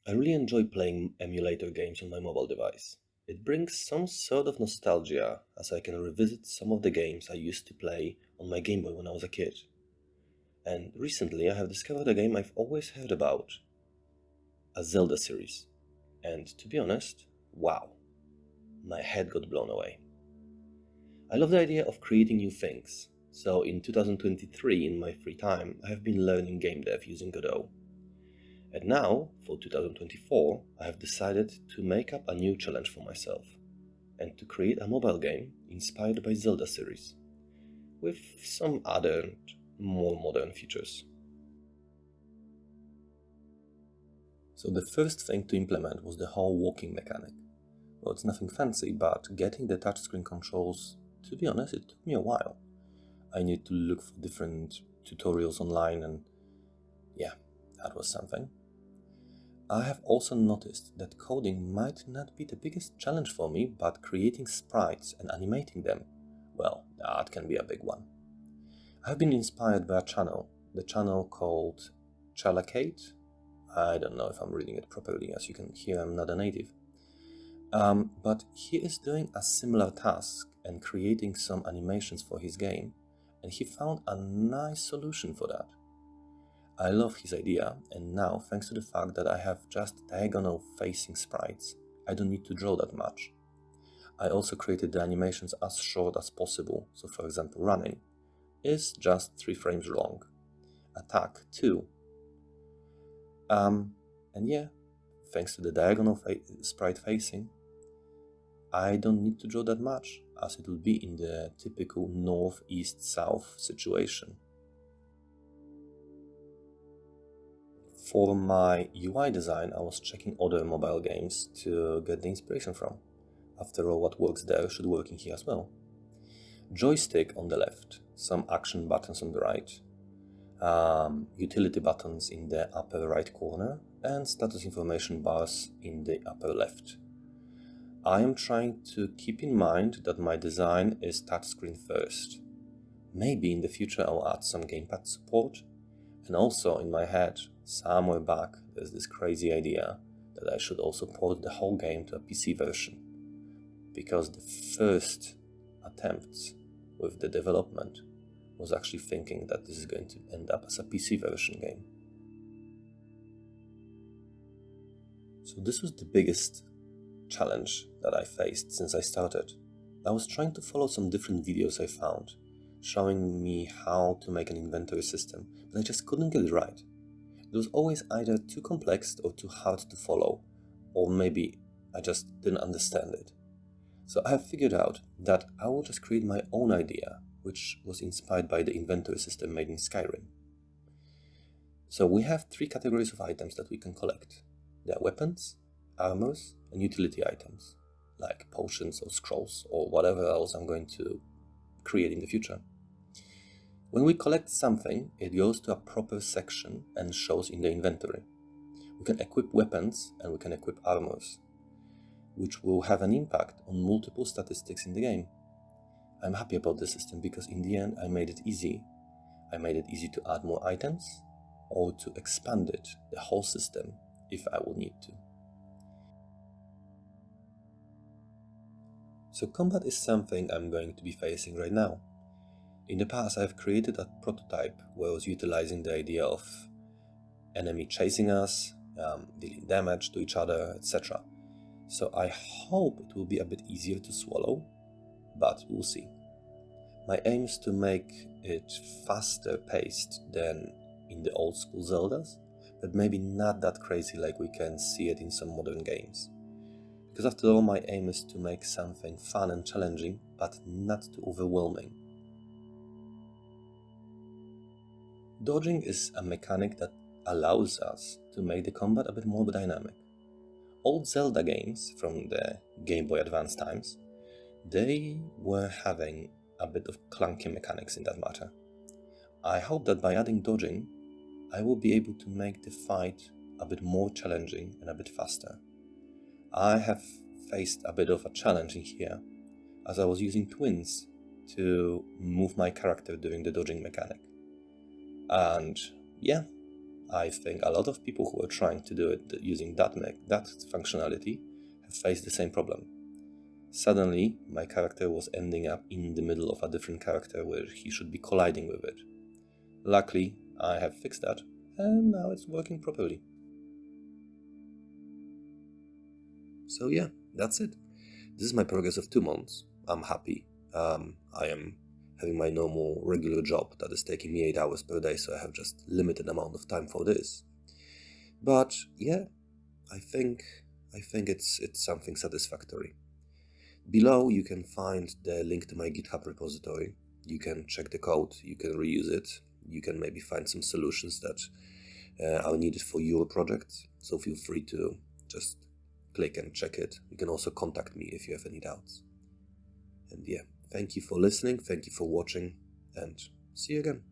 I really enjoy playing emulator games on my mobile device. It brings some sort of nostalgia as I can revisit some of the games I used to play on my Game Boy when I was a kid. And recently I have discovered a game I've always heard about, a Zelda series. And to be honest, wow, my head got blown away. I love the idea of creating new things, so in 2023 in my free time I have been learning game dev using Godot. And now, for 2024, I have decided to make up a new challenge for myself and to create a mobile game inspired by Zelda series, with some other, more modern features. So the first thing to implement was the whole walking mechanic. Well, it's nothing fancy, but getting the touchscreen controls, to be honest, it took me a while. I need to look for different tutorials online and yeah, that was something. I have also noticed that coding might not be the biggest challenge for me, but creating sprites and animating them, well, that can be a big one. I have been inspired by a channel, the channel called Chalacate. I don't know if I'm reading it properly, as you can hear I'm not a native. But he is doing a similar task and creating some animations for his game, and he found a nice solution for that. I love his idea, and now, thanks to the fact that I have just diagonal facing sprites, I don't need to draw that much. I also created the animations as short as possible, so for example running is just 3 frames long, attack 2. And yeah, thanks to the diagonal sprite facing, I don't need to draw that much, as it will be in the typical north, east, south situation. For my UI design, I was checking other mobile games to get the inspiration from. After all, what works there should work in here as well. Joystick on the left, some action buttons on the right, utility buttons in the upper right corner, and status information bars in the upper left. I am trying to keep in mind that my design is touchscreen first. Maybe in the future I'll add some gamepad support. And also in my head, somewhere back, there's this crazy idea that I should also port the whole game to a PC version. Because the first attempts with the development was actually thinking that this is going to end up as a PC version game. So this was the biggest challenge that I faced since I started. I was trying to follow some different videos I found, showing me how to make an inventory system, but I just couldn't get it right. It was always either too complex or too hard to follow, or maybe I just didn't understand it. So I have figured out that I will just create my own idea, which was inspired by the inventory system made in Skyrim. So we have 3 categories of items that we can collect. There are weapons, armors, and utility items, like potions or scrolls or whatever else I'm going to create in the future. When we collect something, it goes to a proper section and shows in the inventory. We can equip weapons and we can equip armors, which will have an impact on multiple statistics in the game. I'm happy about the system because in the end I made it easy. I made it easy to add more items or to expand it, the whole system, if I would need to. So combat is something I'm going to be facing right now. In the past, I've created a prototype where I was utilizing the idea of enemy chasing us, dealing damage to each other, etc. So I hope it will be a bit easier to swallow, but we'll see. My aim is to make it faster paced than in the old school Zeldas, but maybe not that crazy like we can see it in some modern games. Because after all, my aim is to make something fun and challenging, but not too overwhelming. Dodging is a mechanic that allows us to make the combat a bit more dynamic. Old Zelda games from the Game Boy Advance times, they were having a bit of clunky mechanics in that matter. I hope that by adding dodging, I will be able to make the fight a bit more challenging and a bit faster. I have faced a bit of a challenge in here, as I was using twins to move my character during the dodging mechanic. And yeah, I think a lot of people who are trying to do it using that functionality have faced the same problem. Suddenly, my character was ending up in the middle of a different character where he should be colliding with it. Luckily, I have fixed that, and now it's working properly. So yeah, that's it. This is my progress of 2 months. I'm happy. I am having my normal, regular job that is taking me 8 hours per day, so I have just limited amount of time for this. But yeah, I think it's something satisfactory. Below you can find the link to my GitHub repository. You can check the code, you can reuse it, you can maybe find some solutions that are needed for your project. So feel free to just click and check it. You can also contact me if you have any doubts. And yeah, thank you for listening, thank you for watching, and see you again.